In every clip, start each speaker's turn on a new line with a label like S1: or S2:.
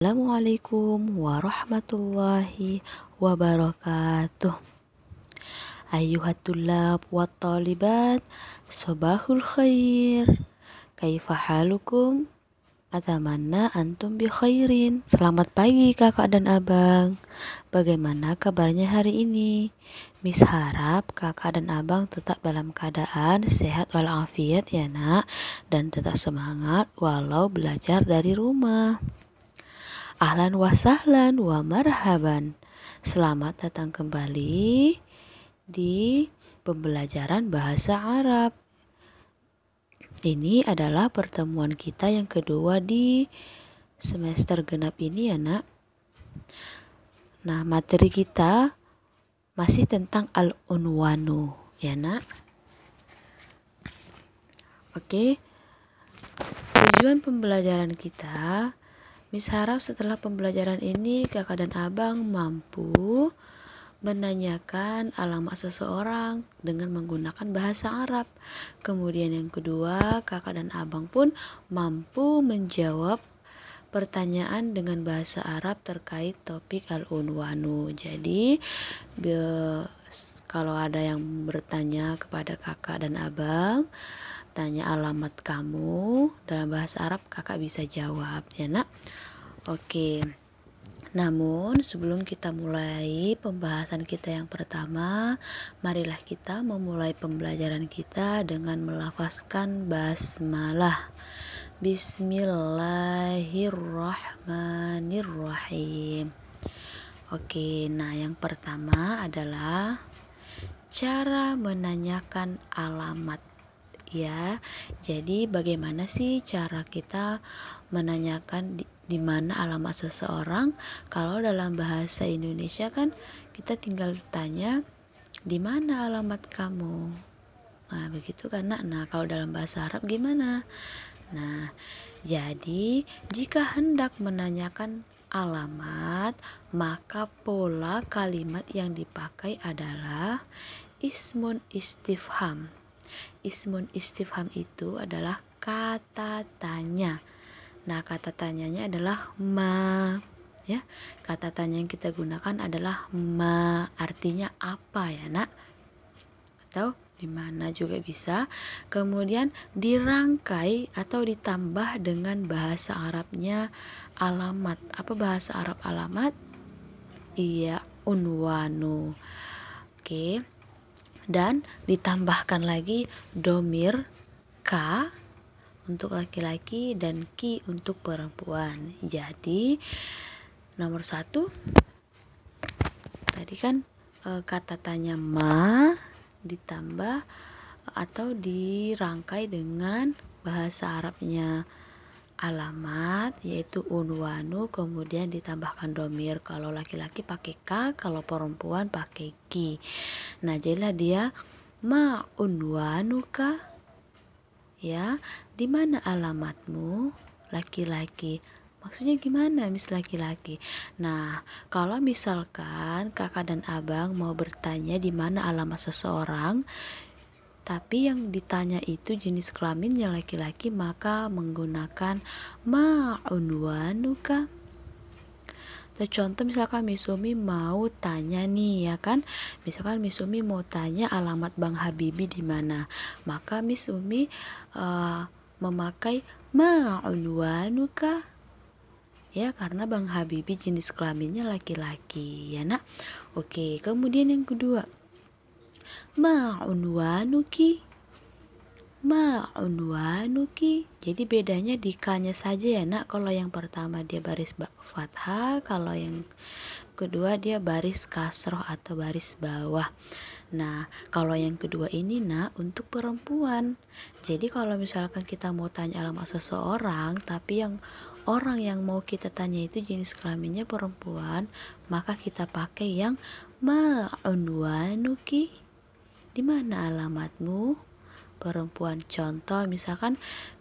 S1: Assalamualaikum warahmatullahi wabarakatuh. Ayuhat tulab wa talibat, sobahul khair. Kaifa halukum? Atamanna antum bi khairin. Selamat pagi kakak dan abang. Bagaimana kabarnya hari ini? Miss harap kakak dan abang tetap dalam keadaan sehat walafiat ya nak, dan tetap semangat walau belajar dari rumah. Ahlan wa sahlan wa marhaban. Selamat datang kembali di pembelajaran bahasa Arab. Ini adalah pertemuan kita yang kedua di semester genap ini ya nak. Nah, materi kita masih tentang al-unwanu ya nak. Oke. Tujuan pembelajaran kita, Miss harap setelah pembelajaran ini kakak dan abang mampu menanyakan alamat seseorang dengan menggunakan bahasa Arab. Kemudian yang kedua, kakak dan abang pun mampu menjawab pertanyaan dengan bahasa Arab terkait topik al-unwanu. Jadi kalau ada yang bertanya kepada kakak dan abang, tanya alamat kamu dalam bahasa Arab, kakak bisa jawab ya nak. Oke. Namun sebelum kita mulai pembahasan kita yang pertama, marilah kita memulai pembelajaran kita dengan melafazkan basmalah. Bismillahirrahmanirrahim. Oke, nah yang pertama adalah cara menanyakan alamat ya. Jadi bagaimana sih cara kita menanyakan di mana alamat seseorang? Kalau dalam bahasa Indonesia kan kita tinggal tanya di mana alamat kamu. Nah, begitu kan nak. Nah, kalau dalam bahasa Arab gimana? Nah, jadi jika hendak menanyakan alamat, maka pola kalimat yang dipakai adalah ismun istifham. Ismun istifham itu adalah kata tanya. Nah, kata tanyanya adalah ma ya. Kata tanya yang kita gunakan adalah ma, artinya apa ya nak? Atau di mana juga bisa. Kemudian dirangkai atau ditambah dengan bahasa Arabnya alamat. Apa bahasa Arab alamat? Iya, unwanu. Oke. Dan ditambahkan lagi domir ka untuk laki-laki dan ki untuk perempuan. Jadi nomor 1 tadi kan kata tanya ma ditambah atau dirangkai dengan bahasa Arabnya alamat, yaitu unwanu, kemudian ditambahkan domir. Kalau laki-laki pakai ka, kalau perempuan pakai ki. Nah, jadilah dia ma unwanuka ya, di mana alamatmu? Laki-laki. Maksudnya gimana Miss laki-laki? Nah, kalau misalkan kakak dan abang mau bertanya di mana alamat seseorang, tapi yang ditanya itu jenis kelaminnya laki-laki, maka menggunakan ma unwanuka. Contoh misalkan Miss Umi mau tanya nih ya kan, misalkan Miss Umi mau tanya alamat Bang Habibi di mana, maka Miss Umi memakai ma unwanuka ya, karena Bang Habibi jenis kelaminnya laki-laki ya nak. Oke, kemudian yang kedua, ma unwanuki. Ma unwanuki. Jadi bedanya di ka-nya saja ya nak. Kalau yang pertama dia baris fathah, kalau yang kedua dia baris kasroh atau baris bawah. Nah, kalau yang kedua ini nak untuk perempuan. Jadi kalau misalkan kita mau tanya alamat seseorang, tapi yang orang yang mau kita tanya itu jenis kelaminnya perempuan, maka kita pakai yang ma unwanuki. Di mana alamatmu? Perempuan. Contoh misalkan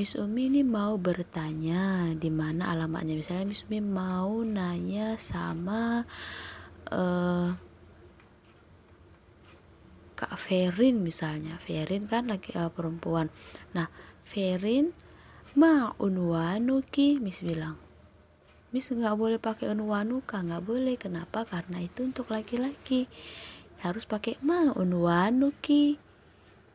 S1: Miss Umi ini mau bertanya di mana alamatnya. Misalnya Miss Umi mau nanya sama Kak Ferin misalnya. Ferin kan lagi perempuan. Nah, Ferin ma unwanuki, Miss bilang. Miss nggak boleh pakai unwanuka, nggak boleh. Kenapa? Karena itu untuk laki-laki, harus pakai ma unwanuki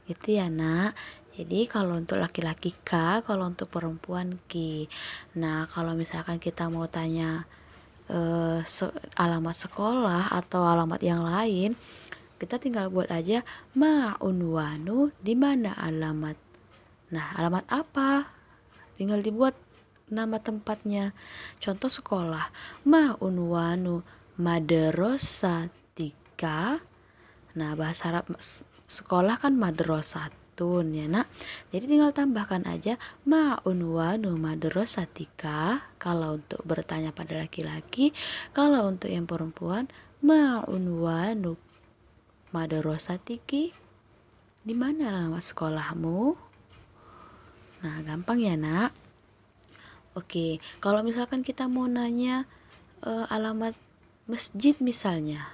S1: gitu ya nak. Jadi kalau untuk laki-laki ka, kalau untuk perempuan ki. Nah kalau misalkan kita mau tanya alamat sekolah atau alamat yang lain, kita tinggal buat aja ma unwanu, di mana alamat. Nah alamat apa, tinggal dibuat nama tempatnya. Contoh sekolah, ma unwanu madrasatika. Nah bahasa Arab sekolah kan madrasatun ya nak. Jadi tinggal tambahkan aja ma unwanu madrasatika kalau untuk bertanya pada laki-laki. Kalau untuk yang perempuan, ma unwanu madrasatiki, di mana alamat sekolahmu. Nah gampang ya nak. Oke, kalau misalkan kita mau nanya alamat masjid misalnya,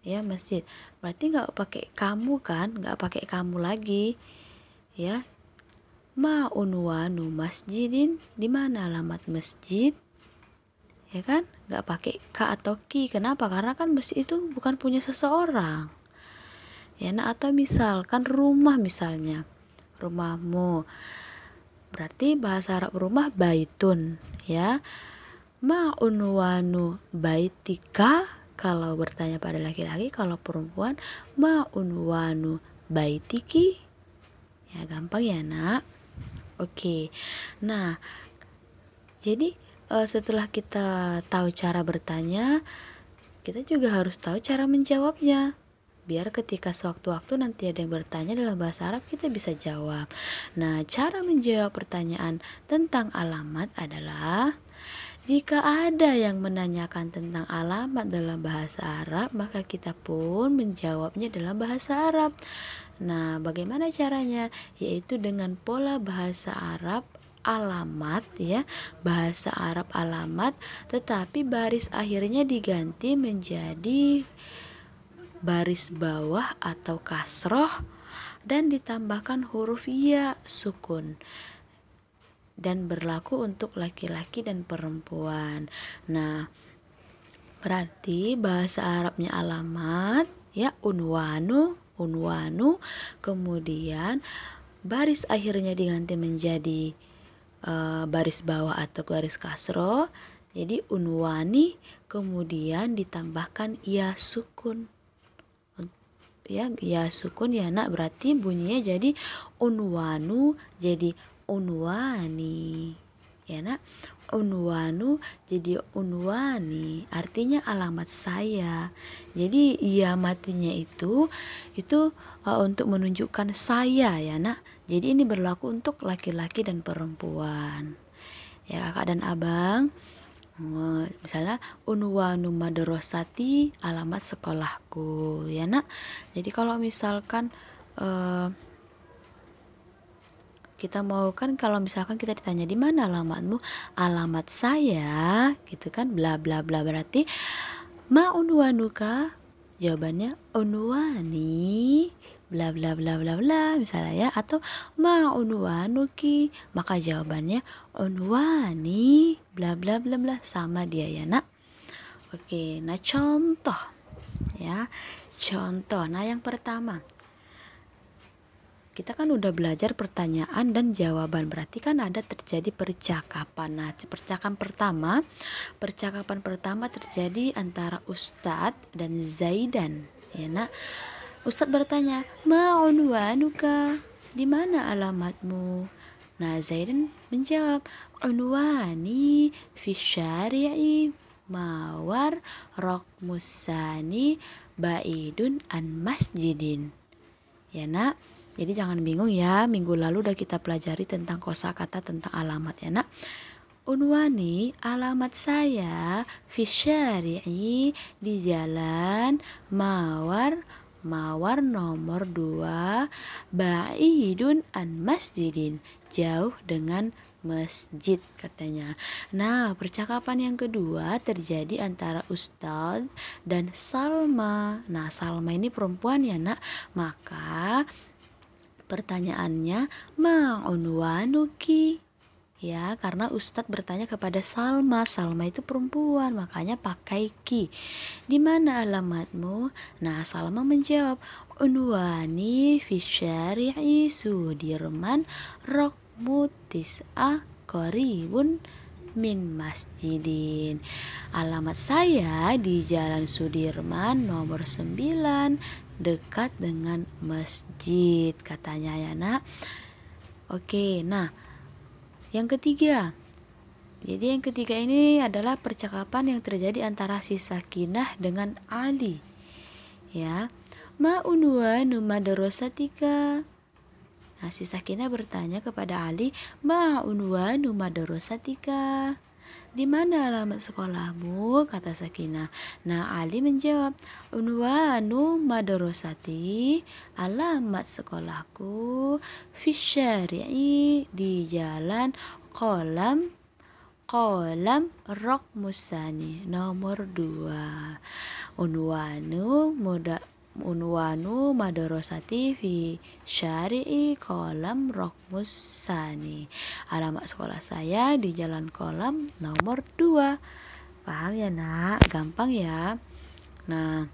S1: ya masjid, berarti nggak pakai kamu kan, nggak pakai kamu lagi, ya. Ma unwanu masjidin, di mana alamat masjid, ya kan, nggak pakai ka atau ki. Kenapa? Karena kan masjid itu bukan punya seseorang, ya. Nah atau misalkan rumah misalnya, rumahmu. Berarti bahasa Arab rumah baitun ya. Ma unwanu baitika kalau bertanya pada laki-laki. Kalau perempuan ma unwanu baitiki. Ya gampang ya nak. Oke. Nah jadi setelah kita tahu cara bertanya, kita juga harus tahu cara menjawabnya, biar ketika sewaktu-waktu nanti ada yang bertanya dalam bahasa Arab, kita bisa jawab. Nah, cara menjawab pertanyaan tentang alamat adalah, jika ada yang menanyakan tentang alamat dalam bahasa Arab, maka kita pun menjawabnya dalam bahasa Arab. Nah, bagaimana caranya? Yaitu dengan pola bahasa Arab alamat ya, bahasa Arab alamat, tetapi baris akhirnya diganti menjadi baris bawah atau kasroh dan ditambahkan huruf ya sukun, dan berlaku untuk laki-laki dan perempuan. Nah berarti bahasa Arabnya alamat ya, unwanu, kemudian baris akhirnya diganti menjadi baris bawah atau garis kasroh, jadi unwani, kemudian ditambahkan ya sukun. Ya sukun ya nak, berarti bunyinya jadi unwanu jadi unwani ya nak. Unwanu jadi unwani, artinya alamat saya. Jadi ya matinya itu untuk menunjukkan saya ya nak. Jadi ini berlaku untuk laki-laki dan perempuan ya kakak dan abang. Misalnya unwanu madrasati, alamat sekolahku ya nak. Jadi kalau misalkan kita mau kan, kalau misalkan kita ditanya di mana alamatmu, alamat saya gitu kan, bla bla bla, berarti ma unwanuka, jawabannya unwani bla bla bla bla bla misalnya ya, atau ma unwanuki, maka jawabannya unwani bla bla bla bla, sama dia ya nak. Oke, nah contoh ya, contoh. Nah yang pertama, kita kan udah belajar pertanyaan dan jawaban, berarti kan ada terjadi percakapan. Nah percakapan pertama terjadi antara Ustadz dan Zaidan ya nak. Ustadz bertanya, ma unwanuka, di mana alamatmu? Nah Zaidan menjawab, unwani fi syari'i mawar rokmusani baidun an masjidin ya nak. Jadi jangan bingung ya, minggu lalu udah kita pelajari tentang kosakata tentang alamat ya nak. Unwani, alamat saya, fi syari'i, di jalan Mawar nomor 2, baidun an masjidin, jauh dengan masjid katanya. Nah percakapan yang kedua terjadi antara Ustadz dan Salma. Nah Salma ini perempuan ya nak, maka pertanyaannya ma unwanuki ya, karena Ustadz bertanya kepada Salma. Salma itu perempuan, makanya pakai ki. Di mana alamatmu? Nah, Salma menjawab, unwani fi syari'i Sudirman rokmu tis'ah qaribun min masjidin. Alamat saya di Jalan Sudirman nomor 9 dekat dengan masjid, katanya ya nak. Oke, nah yang ketiga. Jadi yang ketiga ini adalah percakapan yang terjadi antara si Sakinah dengan Ali. Ya. Ma unwanu madrasatika? Nah, si Sakinah bertanya kepada Ali, ma unwanu madrasatika? Di mana alamat sekolahmu? Kata Sakinah. Nah, Ali menjawab, unwanu madrasati, alamat sekolahku fi syari'i, di jalan kolam rok musani nomor 2. Unwanu madrasati fi syari'i kolam rok musani. Alamat sekolah saya di jalan kolam nomor 2. Paham ya nak? Gampang ya. Nah,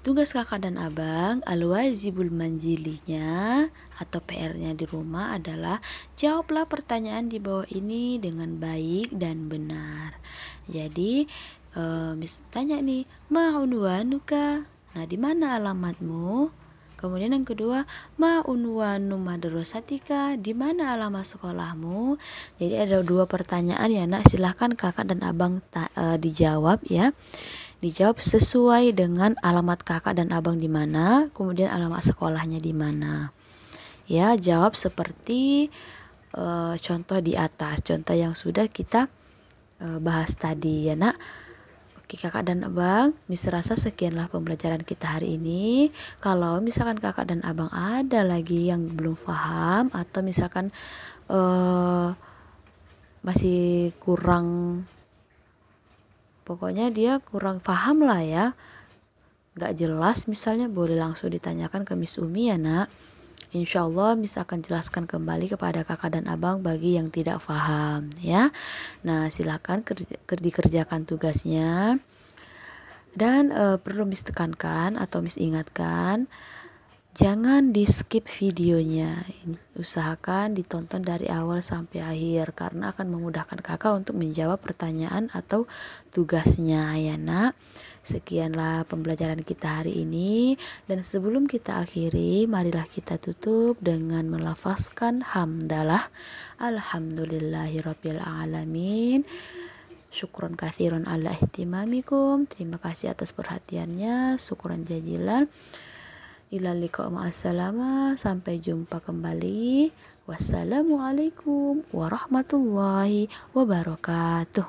S1: tugas kakak dan abang al-wajibul manjilinya atau PR-nya di rumah adalah jawablah pertanyaan di bawah ini dengan baik dan benar. Jadi tanya nih, ma unwanuka? Nah, di mana alamatmu? Kemudian yang kedua, ma unwanu madrasatika? Di mana alamat sekolahmu? Jadi ada 2 pertanyaan ya nak, silahkan kakak dan abang dijawab ya. Dijawab sesuai dengan alamat kakak dan abang di mana, kemudian alamat sekolahnya di mana. Ya, jawab seperti contoh di atas, contoh yang sudah kita bahas tadi ya nak. Oke kakak dan abang, rasa sekianlah pembelajaran kita hari ini. Kalau misalkan kakak dan abang ada lagi yang belum paham atau misalkan masih kurang, pokoknya dia kurang paham lah ya, gak jelas misalnya, boleh langsung ditanyakan ke Miss Umi ya nak. Insya Allah Miss akan jelaskan kembali kepada kakak dan abang bagi yang tidak paham ya. Nah, silakan dikerjakan tugasnya. Dan perlu Miss tekankan atau Miss ingatkan, jangan di skip videonya. Usahakan ditonton dari awal sampai akhir karena akan memudahkan kakak untuk menjawab pertanyaan atau tugasnya ya nak. Sekianlah pembelajaran kita hari ini, dan sebelum kita akhiri, marilah kita tutup dengan melafazkan hamdalah. Alhamdulillahirabbil alamin. Syukron katsiran ala ihtimamikum. Terima kasih atas perhatiannya. Syukron jazilan. Ila liqa ma'assalama. Sampai jumpa kembali. Wassalamualaikum warahmatullahi wabarakatuh.